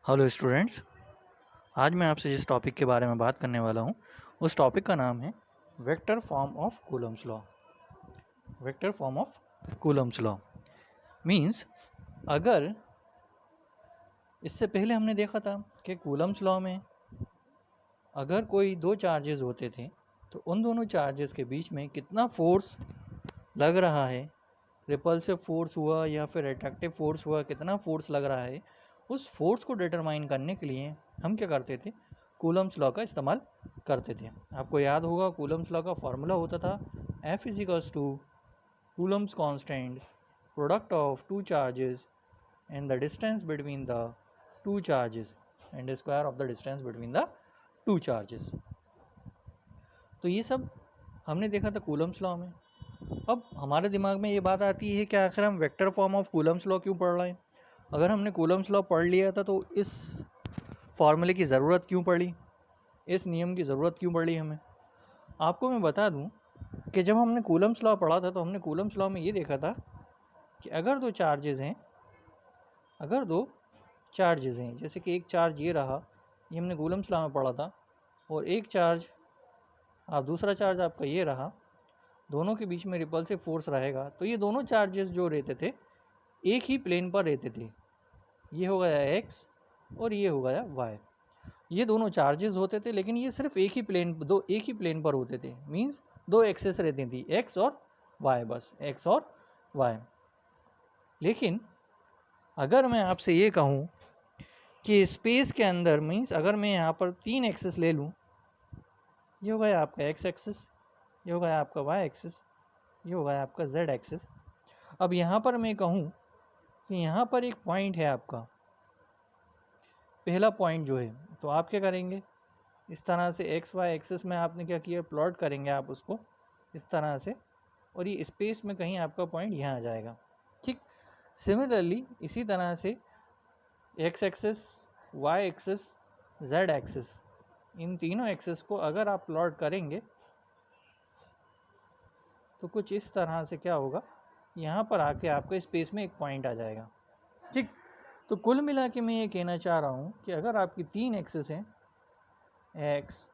Hello students. आज मैं आपसे जिस टॉपिक के बारे में बात करने वाला हूँ उस टॉपिक का नाम है vector form of Coulomb's law. Vector form of Coulomb's law means, अगर इससे पहले हमने देखा था कि कूलम्स लॉ में अगर कोई दो चार्जेस होते थे तो उन दोनों चार्जेस के बीच में कितना फोर्स लग रहा है, रिपल्सिव फोर्स हुआ या फिर अट्रैक्टिव फोर्स हुआ, कितना फोर्स लग रहा है, उस फोर्स को डिटरमाइन करने के लिए हम क्या करते थे, कूलम्स लॉ का इस्तेमाल करते थे। आपको याद होगा कूलम्स लॉ का फॉर्मूला होता था F equals to Coulomb's constant product of two charges and the distance between the two charges and square of the distance between the two charges. तो ये सब हमने देखा था कूलम्स लॉ में। अब हमारे दिमाग में ये बात आती है कि आखिर हम vector form of Coulomb's law क्यों पढ़ रहे हैं। अगर हमने कूलम्स लॉ पढ़ लिया था तो इस फॉर्मूले की ज़रूरत क्यों पड़ी, इस नियम की ज़रूरत क्यों पड़ी हमें। आपको मैं बता दूं कि जब हमने कूलम्स लॉ पढ़ा था तो हमने कूलम्स लॉ में ये देखा था कि अगर दो चार्जेस हैं, जैसे कि एक चार्ज ये रहा, ये हमने कूलम्स लॉ में पढ़ा था, और एक चार्ज दूसरा चार्ज आपका ये रहा, दोनों के बीच में रिपल्सिव फोर्स रहेगा, तो ये दोनों चार्जेस जो रहते थे एक ही प्लेन पर रहते थे। ये हो गया एक्स और ये हो गया वाई। ये दोनों चार्जेस होते थे लेकिन ये सिर्फ एक ही प्लेन पर होते थे। मींस दो एक्सेस रहती थी, एक्स और वाई, बस एक्स और वाई। लेकिन अगर मैं आपसे ये कहूँ कि स्पेस के अंदर, मींस अगर मैं यहाँ पर तीन एक्सेस ले लूँ, ये हो गया आपका एक्स एक्सेस, ये हो गया आपका वाई एक्सेस, ये हो गया आपका जेड एक्सेस। अब यहाँ पर मैं कहूँ कि यहाँ पर एक पॉइंट है आपका, पहला पॉइंट जो है, तो आप क्या करेंगे, इस तरह से एक्स वाई एक्सिस में आपने क्या किया, प्लॉट करेंगे आप उसको इस तरह से, और ये स्पेस में कहीं आपका पॉइंट यहाँ आ जाएगा। ठीक, सिमिलरली इसी तरह से X axis, Y axis, Z axis, इन तीनों एक्सिस को अगर आप प्लॉट करेंगे तो कुछ इस तरह से क्या होगा, यहाँ पर आके आपके स्पेस में एक पॉइंट आ जाएगा। ठीक, तो कुल मिला के मैं ये कहना चाह रहा हूँ कि अगर आपकी तीन एक्सिस हैं, एक्स,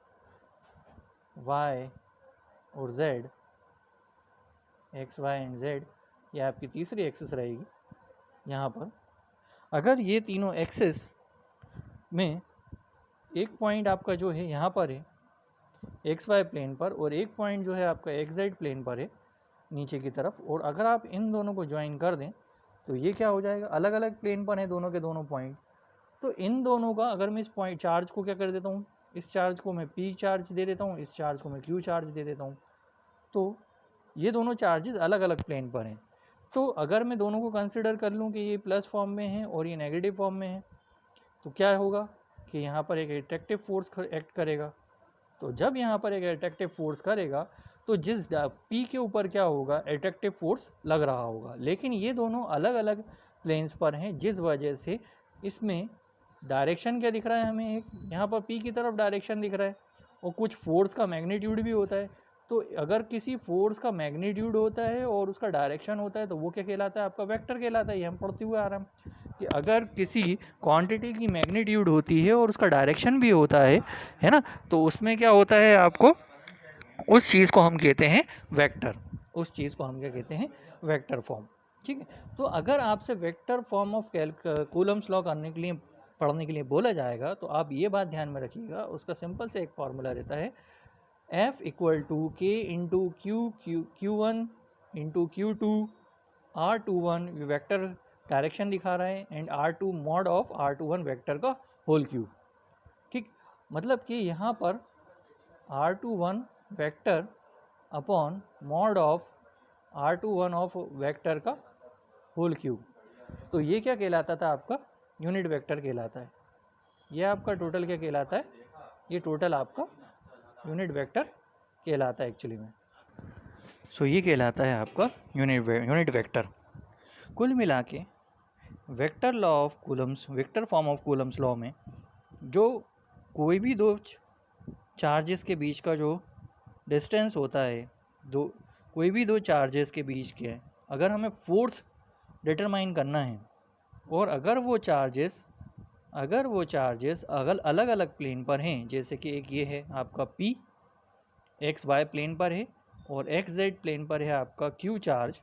वाई और Z, X Y and Z, ये आपकी तीसरी एक्सिस रहेगी। यहाँ पर अगर ये तीनों एक्सिस में एक पॉइंट आपका जो है यहाँ पर है एक्स वाई प्लेन पर, और एक पॉइंट जो है आपका एक्स जेड प्लेन पर है नीचे की तरफ, और अगर आप इन दोनों को ज्वाइन कर दें तो ये क्या हो जाएगा, अलग अलग प्लेन पर है दोनों के दोनों पॉइंट। तो इन दोनों का अगर मैं इस पॉइंट चार्ज को क्या कर देता हूँ, इस चार्ज को मैं पी चार्ज दे देता हूँ, इस चार्ज को मैं क्यू चार्ज दे देता हूँ, तो ये दोनों चार्जेस अलग अलग प्लेन पर हैं। तो अगर मैं दोनों को कंसिडर कर लूँ कि ये प्लस फॉर्म में है और ये नेगेटिव फॉर्म में है, तो क्या होगा कि यहाँ पर एक अट्रैक्टिव फोर्स एक्ट करेगा। तो जब यहाँ पर एक अट्रैक्टिव फोर्स करेगा तो जिस पी के ऊपर क्या होगा, अट्रैक्टिव फोर्स लग रहा होगा। लेकिन ये दोनों अलग अलग प्लेन्स पर हैं, जिस वजह से इसमें डायरेक्शन क्या दिख रहा है हमें, एक यहाँ पर पी की तरफ डायरेक्शन दिख रहा है, और कुछ फोर्स का मैग्नीट्यूड भी होता है। तो अगर किसी फोर्स का मैग्नीट्यूड होता है और उसका डायरेक्शन होता है तो वो क्या कहलाता है, आपका वेक्टर कहलाता है। ये हम पढ़ते हुए आ रहे हैं कि अगर किसी क्वांटिटी की मैग्नीट्यूड होती है और उसका डायरेक्शन भी होता है ना, तो उसमें क्या होता है, आपको उस चीज़ को हम कहते हैं वेक्टर। उस चीज़ को हम क्या कहते हैं, वेक्टर फॉर्म। ठीक है, तो अगर आपसे vector form of Coulomb's law करने के लिए, पढ़ने के लिए बोला जाएगा तो आप ये बात ध्यान में रखिएगा, उसका सिंपल से एक फॉर्मूला रहता है F equal to K into Q one into Q2 R21 vector direction दिखा रहा है, and R2 mod of R21 vector का होल क्यूब। ठीक, मतलब कि यहाँ पर R21 vector upon mod of R21 of vector का होल क्यूब। तो ये क्या कहलाता था, आपका यूनिट वेक्टर कहलाता है। ये आपका टोटल क्या कहलाता है, ये टोटल आपका यूनिट वेक्टर कहलाता है एक्चुअली में। सो ये कहलाता है आपका यूनिट वेक्टर। कुल मिला के vector law of Coulomb's, vector form of Coulomb's law में जो कोई भी दो चार्जेस के बीच का जो डिस्टेंस होता है, कोई भी दो चार्जेस के बीच के, अगर हमें फोर्स डिटरमाइन करना है और अगर वो चार्जेस अगर वो चार्जेस अलग अलग प्लेन पर हैं, जैसे कि एक ये है आपका P एक्स वाई प्लेन पर है और एक्स जेड प्लेन पर है आपका Q चार्ज,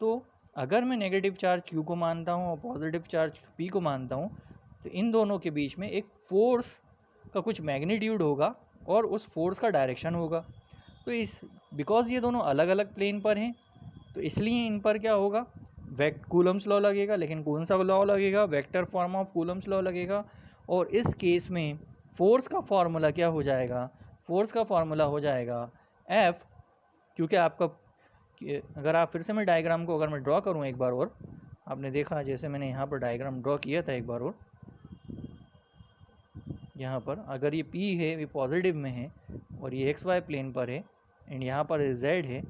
तो अगर मैं नेगेटिव चार्ज Q को मानता हूँ और पॉजिटिव चार्ज P को मानता हूँ, तो इन दोनों के बीच में एक फोर्स का कुछ मैग्नीट्यूड होगा और उस फोर्स का डायरेक्शन होगा। तो इस बिकॉज ये दोनों अलग अलग प्लेन पर हैं, तो इसलिए इन पर क्या होगा, कूलम्स लॉ लगेगा। लेकिन कौन सा लॉ लगेगा, vector form of Coulomb's law लगेगा। और इस केस में फोर्स का फॉर्मूला क्या हो जाएगा, फोर्स का फॉर्मूला हो जाएगा F, क्योंकि आपका अगर आप फिर से मैं डायग्राम को अगर मैं ड्रॉ करूँ एक बार और, आपने देखा जैसे मैंने यहाँ पर डायग्राम ड्रॉ किया था एक बार और, यहाँ पर अगर ये P है ये पॉजिटिव में है और ये एक्स वाई प्लेन पर है एंड यहाँ पर Z है,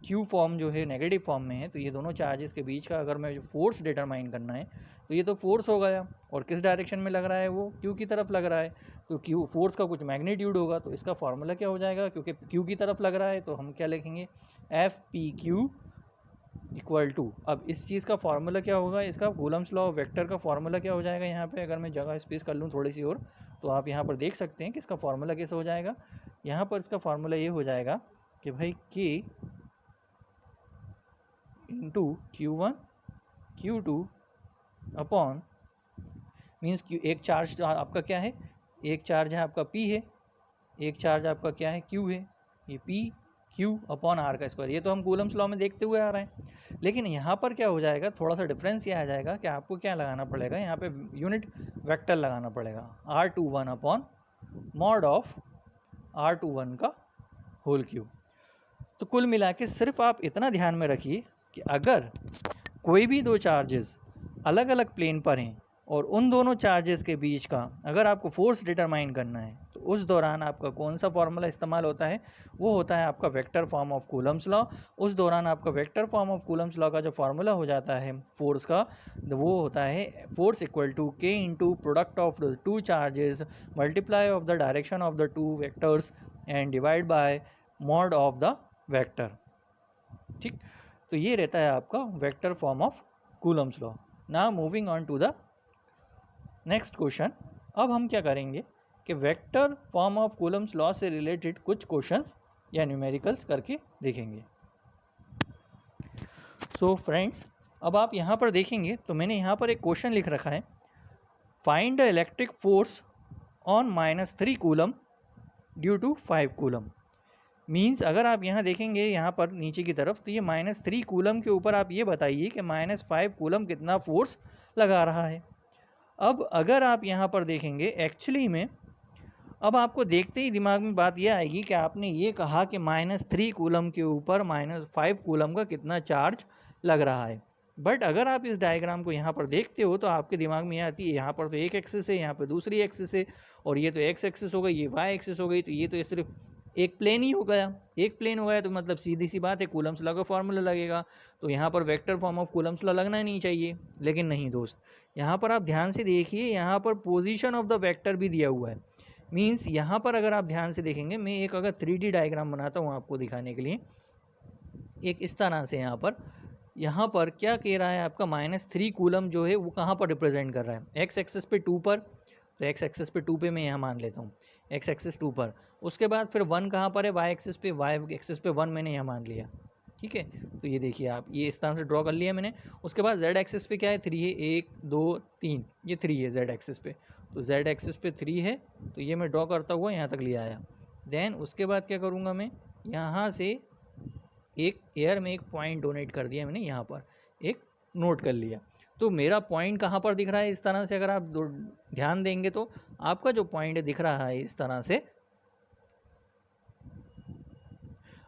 Q फॉर्म जो है नेगेटिव फॉर्म में है, तो ये दोनों चार्जेस के बीच का अगर मैं जो फोर्स डिटरमाइन करना है, तो ये तो फोर्स हो गया और किस डायरेक्शन में लग रहा है, वो Q की तरफ लग रहा है। तो Q फोर्स का कुछ मैग्नीट्यूड होगा, तो इसका फॉर्मूला क्या हो जाएगा, क्योंकि Q की तरफ लग रहा है तो हम क्या लिखेंगे, FPQ इक्वल टू, अब इस चीज़ का फार्मूला क्या होगा, इसका कूलम्स लॉ वेक्टर का फार्मूला क्या हो जाएगा। यहाँ पे अगर मैं जगह स्पेस कर लूँ थोड़ी सी और, तो आप यहाँ पर देख सकते हैं कि इसका फार्मूला कैसे हो जाएगा। यहाँ पर इसका फार्मूला ये हो जाएगा कि भाई K into Q1 Q2 upon, means एक चार्ज आपका क्या है, एक चार्ज है आपका P है, एक चार्ज आपका क्या है, Q है, ये P Q अपॉन R का स्क्वायर। ये तो हम कूलम्स लॉ में देखते हुए आ रहे हैं। लेकिन यहाँ पर क्या हो जाएगा, थोड़ा सा डिफरेंस ये आ जाएगा कि आपको क्या लगाना पड़ेगा, यहाँ पे यूनिट वेक्टर लगाना पड़ेगा, R21 upon mod of R21 का होल क्यूब। तो कुल मिला के सिर्फ आप इतना ध्यान में रखिए कि अगर कोई भी दो चार्जेस अलग अलग प्लेन पर हैं और उन दोनों चार्जेस के बीच का अगर आपको फोर्स डिटरमाइन करना है, तो उस दौरान आपका कौन सा फॉर्मूला इस्तेमाल होता है, वो होता है आपका vector form of Coulomb's law. उस दौरान आपका vector form of Coulomb's law का जो फार्मूला हो जाता है फोर्स का, वो होता है force equal to K into product of the two charges multiply of the direction of the two vectors and divide by mod of the vector. ठीक, तो ये रहता है आपका vector form of Coulomb's law. Now moving on to the next question. अब हम क्या करेंगे कि vector form of Coulomb's law से रिलेटेड कुछ क्वेश्चंस या न्यूमेरिकल्स करके देखेंगे। सो फ्रेंड्स, अब आप यहाँ पर देखेंगे तो मैंने यहाँ पर एक क्वेश्चन लिख रखा है, find the electric force on -3 coulomb due to 5 coulomb. Means अगर आप यहाँ देखेंगे यहाँ पर नीचे की तरफ, तो ये -3 कूलम के ऊपर आप ये बताइए कि -5 कूलम कितना फोर्स लगा रहा है। अब अगर आप यहाँ पर देखेंगे एक्चुअली में, अब आपको देखते ही दिमाग में बात ये आएगी कि आपने ये कहा कि -3 कूलम के ऊपर -5 कूलम का कितना चार्ज लग रहा है। बट अगर आप इस डायग्राम को यहाँ पर देखते हो तो आपके दिमाग में ये आती है, यहाँ पर तो एक एक्सिस है, यहाँ पर दूसरी एक्सिस है, और ये तो एक्स एक्सिस हो गई, ये वाई एक्सिस हो गई, तो ये तो सिर्फ एक प्लेन ही हो गया। एक प्लेन हो गया तो मतलब सीधी सी बात है कूलम्स लॉ का फॉर्मूला लगेगा, तो यहाँ पर vector form of Coulomb's law लगना नहीं चाहिए। लेकिन नहीं दोस्त, यहाँ पर आप ध्यान से देखिए, यहाँ पर पोजीशन ऑफ द वेक्टर भी दिया हुआ है। मीन्स यहाँ पर अगर आप ध्यान से देखेंगे, मैं एक अगर 3D डायग्राम बनाता हूँ आपको दिखाने के लिए, एक इस तरह से यहाँ पर क्या कह रहा है, आपका -3 कूलम जो है वो कहाँ पर रिप्रेजेंट कर रहा है, एक्स एक्सिस पे 2 पर। तो एक्स एक्सिस पे 2 पे मैं यहाँ मान लेता हूँ, एक्स एक्सिस 2 पर। उसके बाद फिर 1 कहाँ पर है, वाई एक्सिस पे, वाई एक्सिस पे 1 मैंने यहाँ मान लिया। ठीक है, तो ये देखिए आप, ये इस तरह से ड्रॉ कर लिया मैंने। उसके बाद जेड एक्सिस पे क्या है, 3 है, 1 2 3, ये 3 है जेड एक्सिस पे। तो जेड एक्सिस पे 3 है, तो ये मैं ड्रॉ करता हुआ यहाँ तक ले आया। देन उसके बाद क्या करूँगा मैं, यहाँ से एक एयर में एक पॉइंट डोनेट कर दिया मैंने, यहाँ पर एक नोट कर लिया। तो मेरा पॉइंट कहाँ पर दिख रहा है, इस तरह से अगर आप ध्यान देंगे तो आपका जो पॉइंट दिख रहा है इस तरह से,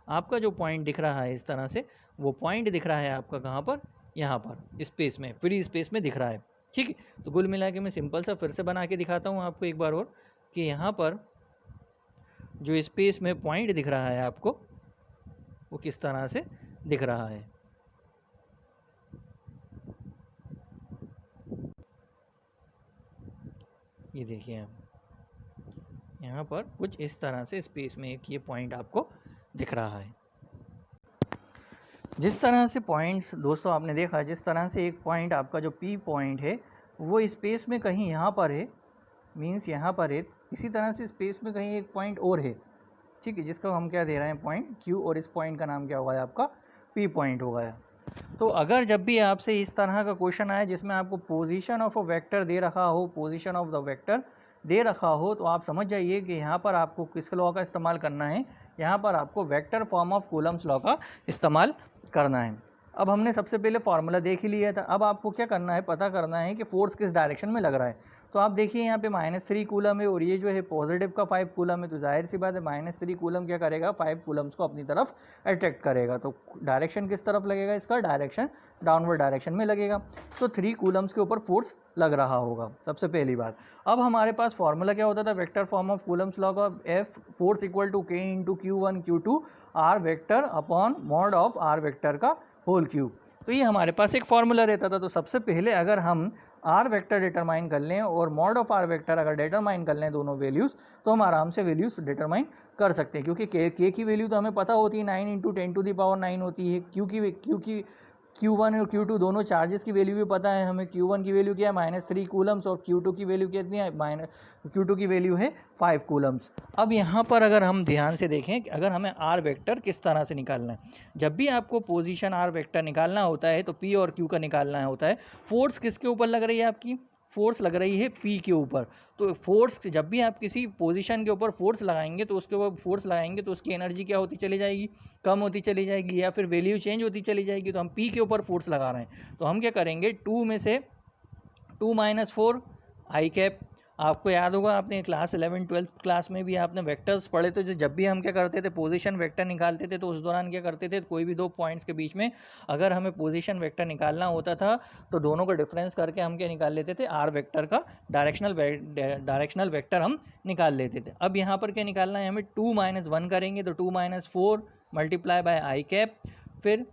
आपका जो पॉइंट दिख रहा है इस तरह से, वो पॉइंट दिख रहा है आपका कहाँ पर, यहाँ पर स्पेस में, फ्री स्पेस में दिख रहा है। ठीक है, तो कुल मिला के मैं सिंपल सा फिर से बना के दिखाता हूँ आपको एक बार और, कि यहाँ पर जो स्पेस में पॉइंट दिख रहा है आपको, वो किस तरह से दिख रहा है। ये देखिए आप, यहाँ पर कुछ इस तरह से स्पेस में एक ये पॉइंट आपको दिख रहा है। जिस तरह से पॉइंट्स दोस्तों आपने देखा, जिस तरह से एक पॉइंट आपका जो P पॉइंट है वो स्पेस में कहीं यहाँ पर है, मीन्स यहाँ पर है, इसी तरह से स्पेस में कहीं एक पॉइंट और है, ठीक है, जिसका हम क्या दे रहे हैं पॉइंट Q, और इस पॉइंट का नाम क्या होगा आपका P पॉइंट हो गया। तो अगर जब भी आपसे इस तरह का क्वेश्चन आए जिसमें आपको पोजीशन ऑफ अ वेक्टर दे रखा हो, पोजीशन ऑफ द वेक्टर दे रखा हो, तो आप समझ जाइए कि यहाँ पर आपको किस लॉ का इस्तेमाल करना है, यहाँ पर आपको vector form of Coulomb's law का इस्तेमाल करना है। अब हमने सबसे पहले फार्मूला देख ही लिया था, अब आपको क्या करना है, पता करना है कि फोर्स किस डायरेक्शन में लग रहा है। तो आप देखिए यहाँ पे -3 कूलम है और ये जो है पॉजिटिव का 5 कूलम है, तो जाहिर सी बात है -3 कूलम क्या करेगा, 5 कूलम्स को अपनी तरफ अट्रैक्ट करेगा। तो डायरेक्शन किस तरफ लगेगा, इसका डायरेक्शन डाउनवर्ड डायरेक्शन में लगेगा। तो 3 कूलम्स के ऊपर फोर्स लग रहा होगा, सबसे पहली बात। अब हमारे पास फॉर्मूला क्या होता था, vector form of Coulomb's law का, F force equal to K into Q1 Q2 R vector upon mod of R vector का होल क्यूब। तो ये हमारे पास एक फॉर्मूला रहता था। तो सबसे पहले अगर हम आर वेक्टर डिटरमाइन कर लें और मॉड ऑफ आर वेक्टर अगर डिटरमाइन कर लें दोनों वैल्यूज़, तो हम आराम से वैल्यूज़ डिटरमाइन कर सकते हैं, क्योंकि के की वैल्यू तो हमें पता होती है 9 इंटू 10⁻⁹ होती है। Q1 और Q2 दोनों चार्जेस की वैल्यू भी पता है हमें। Q1 की वैल्यू क्या है -3 कूलम्स और Q2 की वैल्यू कितनी है, Q2 की वैल्यू है 5 कूलम्स। अब यहाँ पर अगर हम ध्यान से देखें कि अगर हमें आर वेक्टर किस तरह से निकालना है, जब भी आपको पोजीशन आर वेक्टर निकालना होता है तो P और Q का निकालना होता है। फोर्स किसके ऊपर लग रही है आपकी, फोर्स लग रही है P के ऊपर। तो फोर्स जब भी आप किसी पोजीशन के ऊपर फोर्स लगाएंगे तो उसके ऊपर फोर्स लगाएंगे तो उसकी एनर्जी क्या होती चली जाएगी, कम होती चली जाएगी, या फिर वैल्यू चेंज होती चली जाएगी। तो हम P के ऊपर फोर्स लगा रहे हैं, तो हम क्या करेंगे, 2 में से 2 - 4 आई कैप। आपको याद होगा, आपने क्लास 11-12 क्लास में भी आपने वेक्टर्स पढ़े थे, जो जब भी हम क्या करते थे पोजीशन वेक्टर निकालते थे तो उस दौरान क्या करते थे, कोई भी दो पॉइंट्स के बीच में अगर हमें पोजीशन वेक्टर निकालना होता था तो दोनों का डिफरेंस करके हम क्या निकाल लेते थे, आर वेक्टर का डायरेक्शनल वेक्टर हम निकाल लेते थे। अब यहाँ पर क्या निकालना है हमें, 2 - 1 करेंगे तो 2 - 4 मल्टीप्लाई बाय आई कैप, फिर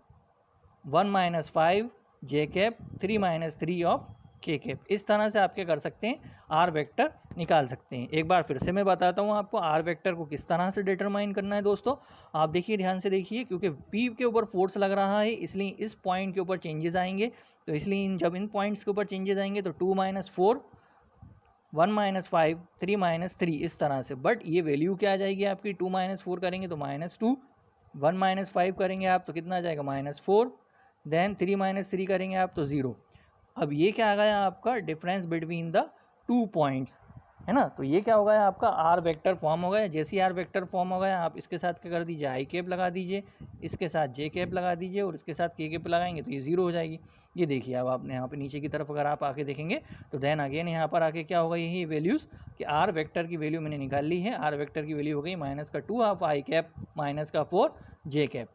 1 - 5 जे कैप, 3 - 3 ऑफ के कैप। इस तरह से आप क्या कर सकते हैं, आर वेक्टर निकाल सकते हैं। एक बार फिर से मैं बताता हूँ आपको आर वेक्टर को किस तरह से डिटरमाइन करना है दोस्तों। आप देखिए, ध्यान से देखिए, क्योंकि पी के ऊपर फोर्स लग रहा है इसलिए इस पॉइंट के ऊपर चेंजेस आएंगे। तो इसलिए जब इन पॉइंट्स के ऊपर चेंजेस आएंगे तो 2 - 4 1 - 5 3 - 3 इस तरह से। बट ये वैल्यू क्या आ जाएगी आपकी, 2 - 4 करेंगे तो -2, 1 - 5 करेंगे आप तो कितना आ जाएगा -4, देन 3 - 3 करेंगे आप तो 0। अब ये क्या आ गया आपका, डिफरेंस बिटवीन द 2 पॉइंट्स, है ना। तो ये क्या हो गया आपका, आर वेक्टर फॉर्म हो गया। जैसे ही आर वेक्टर फॉर्म हो गया, आप इसके साथ क्या कर दीजिए, आई कैप लगा दीजिए, इसके साथ जे कैप लगा दीजिए और इसके साथ के कैप लगाएंगे तो ये 0 हो जाएगी। ये देखिए, अब आपने यहाँ पे नीचे की तरफ अगर आप आके देखेंगे तो देन अगेन यहाँ पर आके क्या होगा, यही वैल्यूज़ कि आर वेक्टर की वैल्यू मैंने निकाल ली है। आर वेक्टर की वैल्यू हो गई -2 of I cap -4 J cap.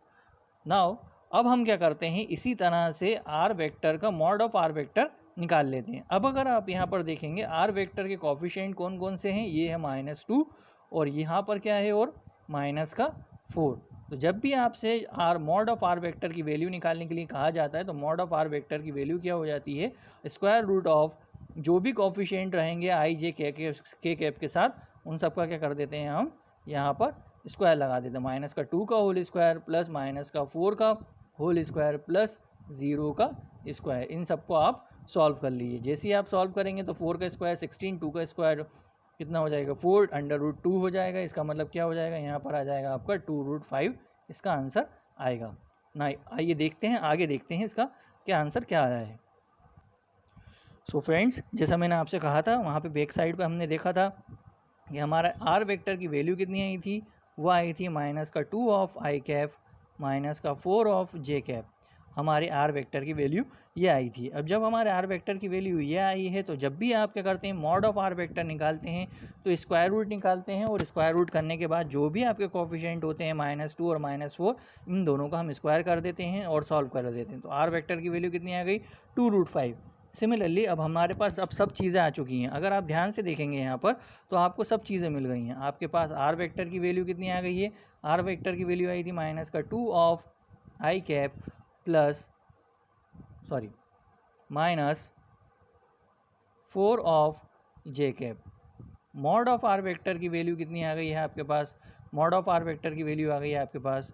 Now अब हम क्या करते हैं, इसी तरह से आर वेक्टर का मॉड ऑफ आर वेक्टर निकाल लेते हैं। अब अगर आप यहाँ पर देखेंगे आर वेक्टर के कोफिशिएंट कौन कौन से हैं, ये है -2 और यहाँ पर क्या है, और -4। तो जब भी आपसे R mod of R vector की वैल्यू निकालने के लिए कहा जाता है तो मॉड ऑफ आर वेक्टर की वैल्यू क्या हो जाती है, स्क्वायर रूट ऑफ जो भी कोफिशिएंट रहेंगे आई जे के कैप के साथ, उन सबका क्या कर देते हैं हम यहाँ पर स्क्वायर लगा देते हैं। -2 का होल स्क्वायर प्लस -4 का होल स्क्वायर प्लस 0 का स्क्वायर, इन सबको आप सॉल्व कर लीजिए। जैसे ही आप सॉल्व करेंगे तो 4 का स्क्वायर 16, 2 का स्क्वायर कितना हो जाएगा 4 √2 हो जाएगा। इसका मतलब क्या हो जाएगा, यहाँ पर आ जाएगा आपका 2√5 इसका आंसर आएगा ना। आइए देखते हैं, आगे देखते हैं इसका क्या आंसर क्या आया है। सो फ्रेंड्स, जैसा मैंने आपसे कहा था, वहाँ पे बैक साइड पे हमने देखा था कि हमारा आर वेक्टर की वैल्यू कितनी आई थी, वो आई थी -2 of I cap -4 of J cap. हमारे आर वेक्टर की वैल्यू ये आई थी। अब जब हमारे आर वेक्टर की वैल्यू ये आई है तो जब भी आप क्या करते हैं, मॉड ऑफ आर वेक्टर निकालते हैं तो स्क्वायर रूट निकालते हैं, और स्क्वायर रूट करने के बाद जो भी आपके कोफिशिएंट होते हैं -2 और -4, इन दोनों का हम स्क्वायर कर देते हैं और सॉल्व कर देते हैं। तो आर वेक्टर की वैल्यू कितनी आ गई, 2√5। सिमिलरली अब हमारे पास अब सब चीज़ें आ चुकी हैं। अगर आप ध्यान से देखेंगे यहाँ पर तो आपको सब चीज़ें मिल गई हैं। आपके पास आर वेक्टर की वैल्यू कितनी आ गई है, आर वेक्टर की वैल्यू आई थी -2 of I cap -4 of J cap. Mod of R vector की वैल्यू कितनी आ गई है आपके पास, मॉड ऑफ आर वेक्टर की वैल्यू आ गई है आपके पास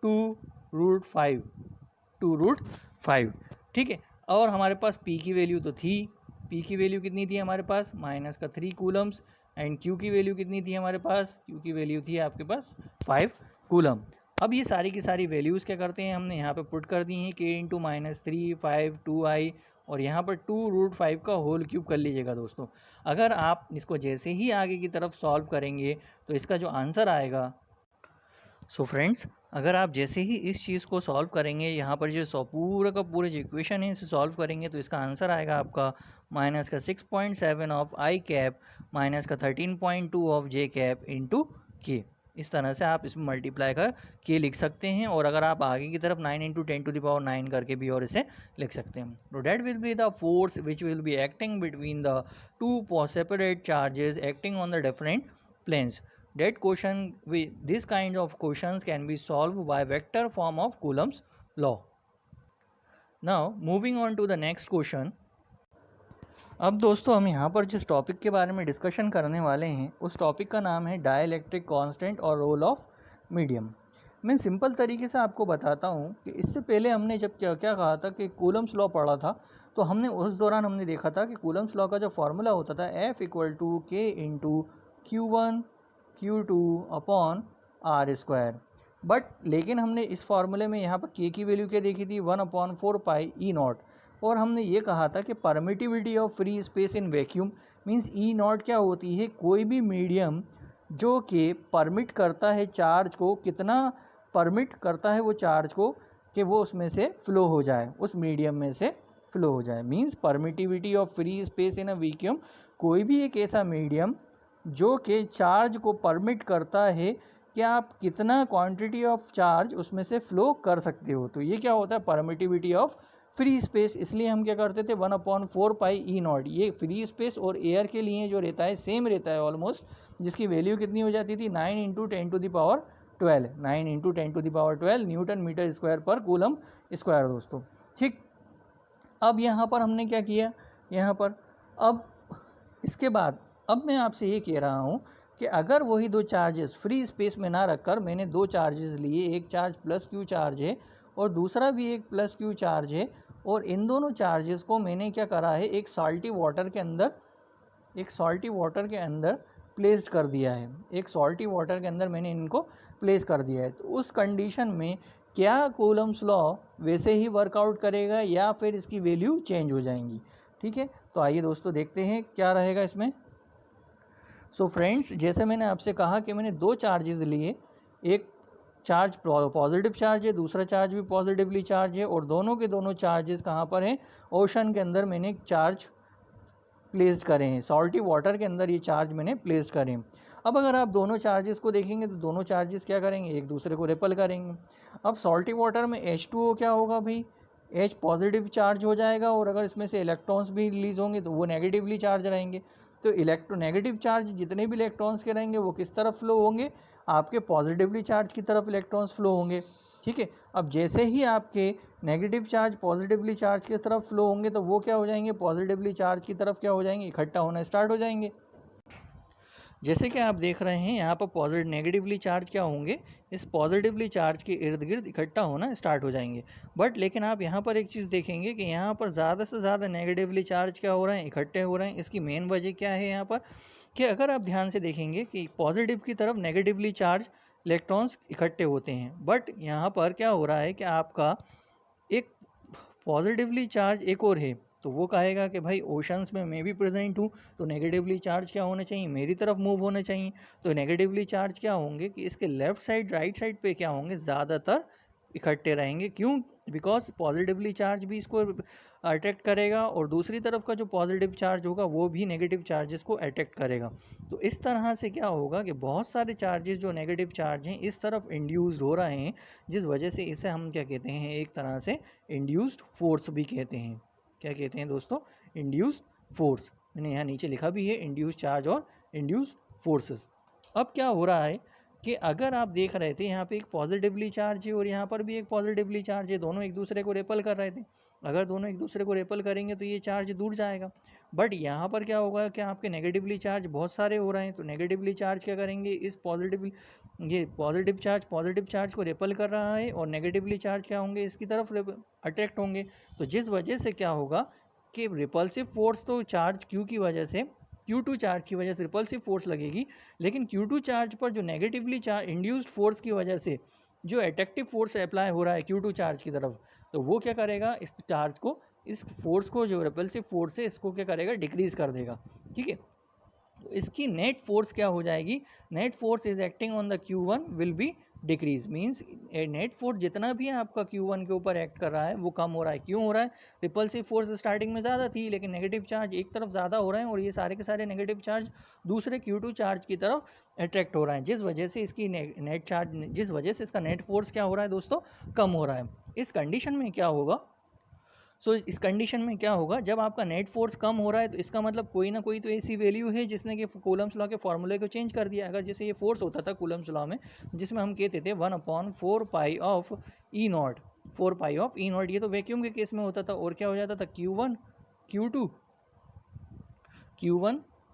2√5, ठीक है। और हमारे पास पी की वैल्यू तो थी P की वैल्यू कितनी थी हमारे पास, माइनस का 3 कूलम्स, एंड Q की वैल्यू कितनी थी हमारे पास, Q की वैल्यू थी आपके पास 5 कूलम। अब ये सारी की सारी वैल्यूज़ क्या करते हैं, हमने यहाँ पे पुट कर दी हैं, k इंटू माइनस 3 5 2i, और यहाँ पर 2√5 का होल क्यूब कर लीजिएगा दोस्तों। अगर आप इसको जैसे ही आगे की तरफ सॉल्व करेंगे तो इसका जो आंसर आएगा, सो फ्रेंड्स अगर आप जैसे ही इस चीज़ को सॉल्व करेंगे, यहाँ पर जो पूरा का पूरा जो इक्वेशन है इसे सॉल्व करेंगे, तो इसका आंसर आएगा आपका माइनस का 6.7 ऑफ आई कैप माइनस का 13.2 ऑफ जे कैप इंटू के। इस तरह से आप इसमें मल्टीप्लाई कर के लिख सकते हैं, और अगर आप आगे की तरफ 9 इंटू 10⁻9 करके भी और इसे लिख सकते हैं। तो that will be the force which will be acting between the two separate charges acting on the different planes. That question, this kind of questions can be solved by vector form of Coulomb's law. Now moving on to the next question. अब दोस्तों हम यहाँ पर जिस topic के बारे में discussion करने वाले हैं उस टॉपिक का नाम है डाइलेक्ट्रिक कांस्टेंट और रोल ऑफ मीडियम। मैं सिंपल तरीके से आपको बताता हूँ कि इससे पहले हमने जब क्या कहा था कि कूलम्स लॉ पढ़ा था, तो हमने उस दौरान हमने देखा था कि कूलम्स लॉ का जो फॉर्मूला होता था F equal to K into Q1 Q2 upon R square. But लेकिन हमने इस फार्मूले में यहाँ पर के की वैल्यू क्या देखी थी, 1/4 पाई ई नॉट, और हमने ये कहा था कि permittivity of free space in vacuum means E not क्या होती है, कोई भी मीडियम जो कि परमिट करता है चार्ज को, कितना परमिट करता है वो चार्ज को कि वो उसमें से फ्लो हो जाए, उस मीडियम में से फ्लो हो जाए, means permittivity of free space in a vacuum, कोई भी एक ऐसा मीडियम जो कि चार्ज को परमिट करता है कि आप कितना क्वांटिटी ऑफ चार्ज उसमें से फ्लो कर सकते हो, तो ये क्या होता है परमिटिविटी ऑफ फ्री स्पेस। इसलिए हम क्या करते थे 1/4 पाई ई नॉट, ये फ्री स्पेस और एयर के लिए जो रहता है सेम रहता है ऑलमोस्ट, जिसकी वैल्यू कितनी हो जाती थी 9 into 10⁻12, 9 into 10⁻12 newton metre square पर कूलम स्क्वायर दोस्तों। ठीक, अब यहाँ पर हमने क्या किया, यहाँ पर अब इसके बाद अब मैं आपसे ये कह रहा हूँ कि अगर वही दो चार्जेस फ्री स्पेस में ना रखकर मैंने दो चार्जेस लिए, एक चार्ज प्लस क्यू चार्ज है और दूसरा भी एक प्लस क्यू चार्ज है, और इन दोनों चार्जेस को मैंने क्या करा है एक सॉल्टी वाटर के अंदर प्लेस्ड कर दिया है, एक सॉल्टी वाटर के अंदर मैंने इनको प्लेस कर दिया है, तो उस कंडीशन में क्या कूलम्स लॉ वैसे ही वर्कआउट करेगा या फिर इसकी वैल्यू चेंज हो जाएंगी। ठीक है, तो आइए दोस्तों देखते हैं क्या रहेगा इसमें। सो फ्रेंड्स जैसे मैंने आपसे कहा कि मैंने दो चार्जेस लिए, एक चार्ज पॉजिटिव चार्ज है, दूसरा चार्ज भी पॉजिटिवली चार्ज है, और दोनों के दोनों चार्जेस कहाँ पर हैं, ओशन के अंदर मैंने चार्ज प्लेस्ड करे हैं, सॉल्टी वाटर के अंदर ये चार्ज मैंने प्लेस्ड करे हैं। अब अगर आप दोनों चार्जेस को देखेंगे तो दोनों चार्जेस क्या करेंगे, एक दूसरे को रिपल करेंगे। अब सॉल्टी वाटर में H2O क्या होगा भाई, H पॉजिटिव चार्ज हो जाएगा, और अगर इसमें से इलेक्ट्रॉन्स भी रिलीज होंगे तो वो नेगेटिवली चार्ज रहेंगे। तो नेगेटिव चार्ज जितने भी इलेक्ट्रॉन्स के रहेंगे वो किस तरफ फ्लो होंगे, आपके पॉजिटिवली चार्ज की तरफ इलेक्ट्रॉन्स फ्लो होंगे। ठीक है, अब जैसे ही आपके नेगेटिव चार्ज पॉजिटिवली चार्ज की तरफ फ्लो होंगे तो वो क्या हो जाएंगे, पॉजिटिवली चार्ज की तरफ क्या हो जाएंगे, इकट्ठा होना स्टार्ट हो जाएंगे। जैसे कि आप देख रहे हैं यहाँ पर पॉजिटिव नेगेटिवली चार्ज क्या होंगे, इस पॉजिटिवली चार्ज के इर्द गिर्द इकट्ठा होना स्टार्ट हो जाएंगे। बट लेकिन आप यहाँ पर एक चीज़ देखेंगे कि यहाँ पर ज़्यादा से ज़्यादा नेगेटिवली चार्ज क्या हो रहे हैं, इकट्ठे हो रहे हैं। इसकी मेन वजह क्या है यहाँ पर, कि अगर आप ध्यान से देखेंगे कि पॉजिटिव की तरफ नेगेटिवली चार्ज इलेक्ट्रॉन्स इकट्ठे होते हैं, बट यहाँ पर क्या हो रहा है कि आपका एक पॉजिटिवली चार्ज एक और है, तो वो कहेगा कि भाई ओशंस में मैं भी प्रेजेंट हूँ, तो नेगेटिवली चार्ज क्या होना चाहिए, मेरी तरफ मूव होना चाहिए। तो नेगेटिवली चार्ज क्या होंगे कि इसके लेफ्ट साइड राइट साइड पे क्या होंगे, ज़्यादातर इकट्ठे रहेंगे। क्यों, बिकॉज पॉजिटिवली चार्ज भी इसको अट्रैक्ट करेगा, और दूसरी तरफ का जो पॉजिटिव चार्ज होगा वो भी नेगेटिव चार्जेस को अट्रैक्ट करेगा। तो इस तरह से क्या होगा कि बहुत सारे चार्जेस जो नेगेटिव चार्ज हैं इस तरफ इंड्यूस्ड हो रहे हैं, जिस वजह से इसे हम क्या कहते हैं, एक तरह से इंड्यूस्ड फोर्स भी कहते हैं। क्या कहते हैं दोस्तों, इंड्यूस्ड फोर्स। मैंने यहाँ नीचे लिखा भी है इंड्यूस्ड चार्ज और इंड्यूस्ड फोर्सेस। अब क्या हो रहा है कि अगर आप देख रहे थे यहाँ पे एक पॉजिटिवली चार्ज है और यहाँ पर भी एक पॉजिटिवली चार्ज है, दोनों एक दूसरे को रेपल कर रहे थे। अगर दोनों एक दूसरे को रेपल करेंगे तो ये चार्ज दूर जाएगा। बट यहाँ पर क्या होगा कि आपके नेगेटिवली चार्ज बहुत सारे हो रहे हैं, तो नेगेटिवली चार्ज क्या करेंगे, इस ये पॉजिटिव चार्ज को रेपल कर रहा है, और नेगेटिवली चार्ज क्या होंगे, इसकी तरफ अट्रैक्ट होंगे। तो जिस वजह से क्या होगा कि रिपल्सिव फोर्स तो चार्ज Q की वजह से, Q2 चार्ज की वजह से रिपल्सिव फोर्स लगेगी, लेकिन Q2 चार्ज पर जो नेगेटिवली चार्ज इंड्यूस्ड फोर्स की वजह से जो अट्रैक्टिव फोर्स अप्लाई हो रहा है Q2 चार्ज की तरफ, तो वो क्या करेगा, इस चार्ज को, इस फोर्स को, जो रिपल्सिव फोर्स है इसको क्या करेगा, डिक्रीज कर देगा। ठीक है, तो इसकी नेट फोर्स क्या हो जाएगी, net force is acting on the Q1 will be decrease, means net force जितना भी आपका Q1 के ऊपर एक्ट कर रहा है वो कम हो रहा है। क्यों हो रहा है, रिपल्सिव फोर्स स्टार्टिंग में ज़्यादा थी, लेकिन नेगेटिव चार्ज एक तरफ ज़्यादा हो रहे हैं और ये सारे के सारे नेगेटिव चार्ज दूसरे Q2 चार्ज की तरफ अट्रैक्ट हो रहा है, जिस वजह से इसकी नेट चार्ज, जिस वजह से इसका नेट फोर्स क्या हो रहा है दोस्तों, कम हो रहा है। इस कंडीशन में क्या होगा, इस कंडीशन में क्या होगा, जब आपका नेट फोर्स कम हो रहा है तो इसका मतलब कोई ना कोई तो ऐसी वैल्यू है जिसने कि कूलम्स लॉ के फॉर्मूले को चेंज कर दिया। अगर जैसे ये फोर्स होता था कूलम्स लॉ में, जिसमें हम कहते थे 1/4 पाई of E not, 4 pi of E not, ये तो वैक्यूम के केस में होता था, और क्या हो जाता था, Q1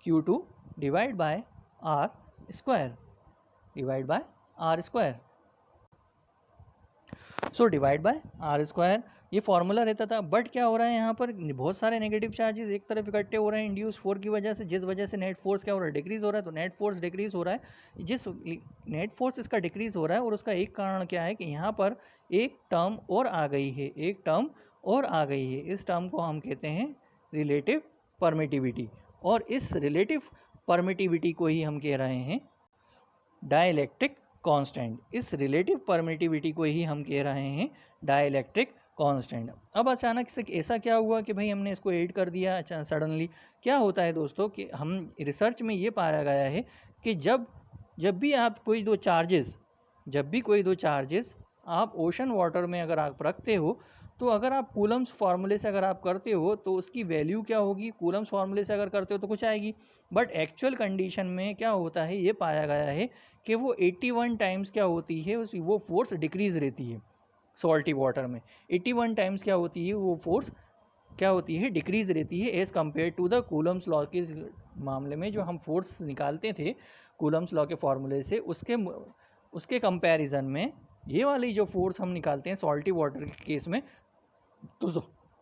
Q2 divide by R square, divide by R square, so divide by R square, ये फॉर्मूला रहता था। बट क्या हो रहा है, यहाँ पर बहुत सारे नेगेटिव चार्जेस एक तरफ इकट्ठे हो रहे हैं इंड्यूस फोर्स की वजह से, जिस वजह से नेट फोर्स क्या हो रहा है, डिक्रीज हो रहा है। तो नेट फोर्स डिक्रीज हो रहा है, जिस नेट फोर्स इसका डिक्रीज हो रहा है, और उसका एक कारण क्या है कि यहाँ पर एक टर्म और आ गई है, एक टर्म और आ गई है। इस टर्म को हम कहते हैं रिलेटिव परमिटिविटी, और इस रिलेटिव परमिटिविटी को ही हम कह रहे हैं डाइलेक्ट्रिक कांस्टेंट। इस रिलेटिव परमिटिविटी को ही हम कह रहे हैं डाइलेक्ट्रिक कांस्टेंट। अब अचानक से ऐसा क्या हुआ कि भाई हमने इसको ऐड कर दिया, अच्छा सडनली क्या होता है दोस्तों कि हम रिसर्च में ये पाया गया है कि जब भी आप कोई दो चार्जेस आप ओशन वाटर में अगर आप रखते हो, तो अगर आप कूलम्स फार्मूले से अगर आप करते हो तो उसकी वैल्यू क्या होगी, कूलम्स फार्मूले से अगर करते हो तो कुछ आएगी, बट एक्चुअल कंडीशन में क्या होता है, ये पाया गया है कि वो 81 टाइम्स क्या होती है, वो फोर्स डिक्रीज रहती है सॉल्टी वाटर में। 81 टाइम्स क्या होती है, वो फोर्स क्या होती है, डिक्रीज रहती है as compare to the Coulomb's law के मामले में। जो हम फोर्स निकालते थे कूलम्स लॉ के फार्मूले से, उसके कंपैरिजन में ये वाली जो फोर्स हम निकालते हैं सॉल्टी वाटर के केस में, तो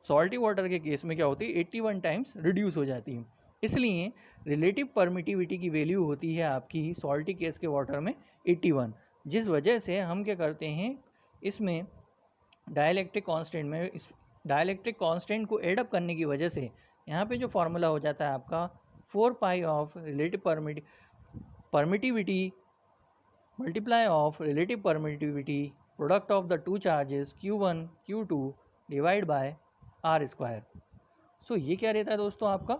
सॉल्टी वाटर के केस में क्या होती है, 81 टाइम्स रिड्यूस हो जाती है। इसलिए रिलेटिव परमिटिविटी की वैल्यू होती है आपकी सॉल्टी केस के वाटर में 81, जिस वजह से हम क्या करते हैं, इसमें डाइलेक्ट्रिक कांस्टेंट में, इस डाइलेक्ट्रिक कांस्टेंट को एडअप करने की वजह से यहाँ पे जो फार्मूला हो जाता है आपका 4 pi of relative permittivity multiply of relative permittivity product of the two charges Q1 Q2 divide by R square. So ये क्या रहता है दोस्तों आपका,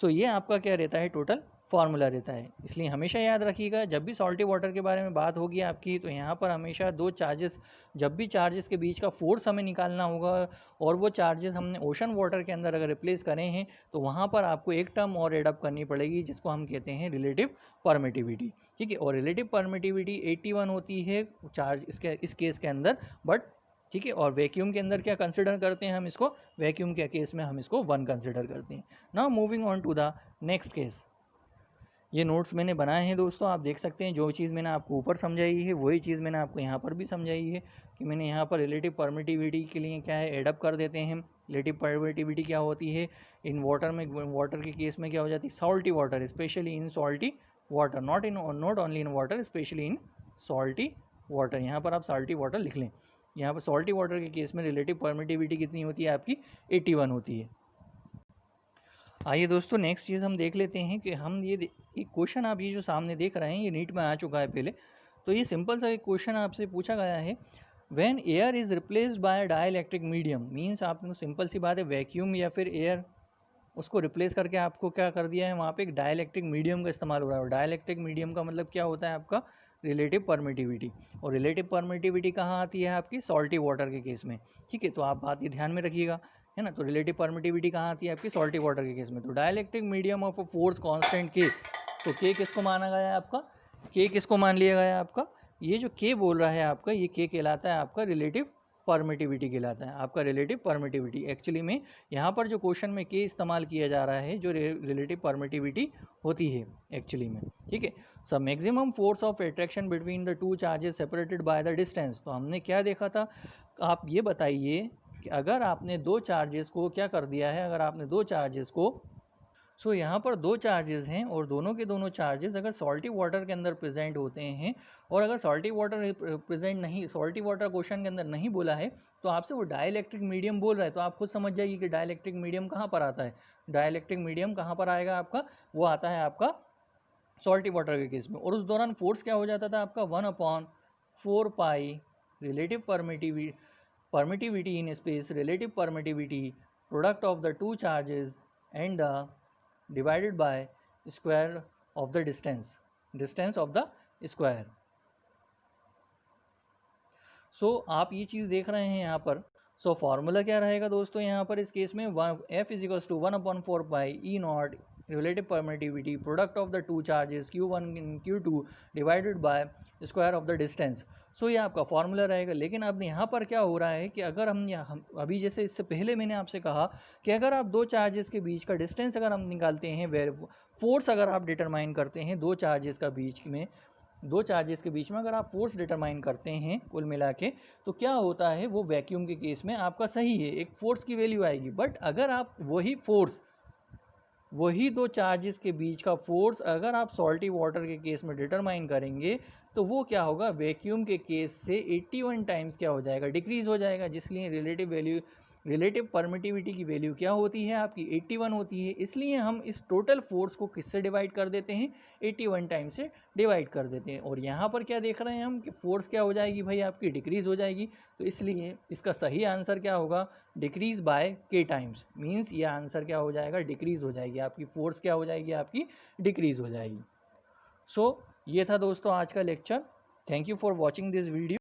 ये आपका क्या रहता है, टोटल फार्मूला रहता है। इसलिए हमेशा याद रखिएगा, जब भी सॉल्टी वाटर के बारे में बात होगी आपकी, तो यहाँ पर हमेशा दो चार्जेस, जब भी चार्जेस के बीच का फोर्स हमें निकालना होगा, और वो चार्जेस हमने ओशन वाटर के अंदर अगर रिप्लेस करें हैं, तो वहाँ पर आपको एक टर्म और एडअप करनी पड़ेगी, जिसको हम कहते हैं रिलेटिव परमिटिविटी। ठीक है, और रिलेटिव परमिटिविटी 81 होती है चार्ज इस केस के अंदर, बट ठीक है, और वैक्यूम के अंदर क्या कंसिडर करते हैं हम इसको, वैक्यूम के केस में हम इसको 1 कंसिडर करते हैं। Now moving on to the next case. ये नोट्स मैंने बनाए हैं दोस्तों, आप देख सकते हैं, जो चीज़ मैंने आपको ऊपर समझाई है वही चीज़ मैंने आपको यहाँ पर भी समझाई है, कि मैंने यहाँ पर रिलेटिव परमिटिविटी के लिए क्या है, एडअप कर देते हैं। रिलेटिव परमिटिविटी क्या होती है इन वाटर में, वाटर के केस में क्या हो जाती है, salty water, specially in salty water, not only in water, specially in salty water. यहाँ पर आप सॉल्टी वाटर लिख लें। यहाँ पर सॉल्टी वाटर के केस में रिलेटिव परमिटिविटी कितनी होती है आपकी, 81 होती है। आइए दोस्तों नेक्स्ट चीज़ हम देख लेते हैं कि हम ये क्वेश्चन आप ये जो सामने देख रहे हैं, ये नीट में आ चुका है पहले। तो ये सिंपल सा एक क्वेश्चन आपसे पूछा गया है, when air is replaced by dielectric medium, means आपने सिंपल सी बात है, वैक्यूम या फिर एयर उसको रिप्लेस करके आपको क्या कर दिया है, वहाँ पे एक डाइलेक्ट्रिक मीडियम का इस्तेमाल हो रहा है। और डाइलेक्ट्रिक मीडियम का मतलब क्या होता है आपका, रिलेटिव परमिटिविटी। और रिलेटिव परमिटिविटी कहाँ आती है आपकी, सॉल्टी वाटर के केस में। ठीक है, तो आप बात ये ध्यान में रखिएगा, है ना। तो रिलेटिव परमिटिविटी कहाँ आती है आपकी, सॉल्टी वाटर के केस में। तो dielectric medium of a force constant के, तो के किसको माना गया है आपका, के किसको मान लिया गया है आपका, ये जो के बोल रहा है आपका, ये के कहलाता है आपका रिलेटिव परमिटिविटी कहलाता है, आपका रिलेटिव परमिटिविटी। एक्चुअली में यहाँ पर जो क्वेश्चन में के इस्तेमाल किया जा रहा है, जो रिलेटिव परमिटिविटी होती है एक्चुअली में। ठीक है, सब maximum force of attraction between the two charges separated by the distance. तो हमने क्या देखा था, आप ये बताइए कि अगर आपने दो चार्जेस को क्या कर दिया है, अगर आपने दो चार्जेस को यहाँ पर दो चार्जेस हैं और दोनों के दोनों चार्जेस अगर सॉल्टी वाटर के अंदर प्रेजेंट होते हैं और अगर सॉल्टी वाटर प्रेजेंट नहीं, सॉल्टी वाटर क्वेश्चन के अंदर नहीं बोला है तो आपसे वो डाइलेक्ट्रिक मीडियम बोल रहा है, तो आप खुद समझ जाइए कि डाइलेक्ट्रिक मीडियम कहाँ पर आता है। डाइलेक्ट्रिक मीडियम कहाँ पर आएगा आपका, वो आता है आपका सॉल्टी वाटर के केस में। और उस दौरान फोर्स क्या हो जाता था आपका 1/4 pi relative permittivity in space, relative permittivity product of the two charges and the divided by square of the distance of the square। आप ये चीज़ देख रहे हैं यहाँ पर। फॉर्मूला क्या रहेगा दोस्तों यहाँ पर इस केस में, F is equals to 1/4 pi E naught relative permittivity product of the two charges Q1 and Q2 divided by square of the distance. ये आपका फॉर्मूला रहेगा। लेकिन अब यहाँ पर क्या हो रहा है कि अगर हम अभी जैसे इससे पहले मैंने आपसे कहा कि अगर आप दो चार्जेस के बीच का डिस्टेंस अगर हम निकालते हैं, फोर्स अगर आप डिटरमाइन करते हैं दो चार्जेस के बीच में अगर आप फोर्स डिटरमाइन करते हैं कुल मिला के, तो क्या होता है वो वैक्यूम के केस में आपका सही है, एक फोर्स की वैल्यू आएगी। बट अगर आप वही दो चार्जेस के बीच का फोर्स अगर आप सॉल्टी वाटर के केस में डिटरमाइन करेंगे तो वो क्या होगा, वैक्यूम के केस से 81 टाइम्स क्या हो जाएगा, डिक्रीज हो जाएगा। जिसलिए रिलेटिव परमिटिविटी की वैल्यू क्या होती है आपकी 81 होती है। इसलिए हम इस टोटल फोर्स को किससे डिवाइड कर देते हैं, 81 टाइम से डिवाइड कर देते हैं। और यहाँ पर क्या देख रहे हैं हम कि फोर्स क्या हो जाएगी भाई आपकी, डिक्रीज हो जाएगी। तो इसलिए इसका सही आंसर क्या होगा, डिक्रीज बाय के टाइम्स, मीन्स ये आंसर क्या हो जाएगा, डिक्रीज हो जाएगी आपकी फोर्स, क्या हो जाएगी आपकी, डिक्रीज हो जाएगी। ये था दोस्तों आज का lecture. Thank you for watching this video.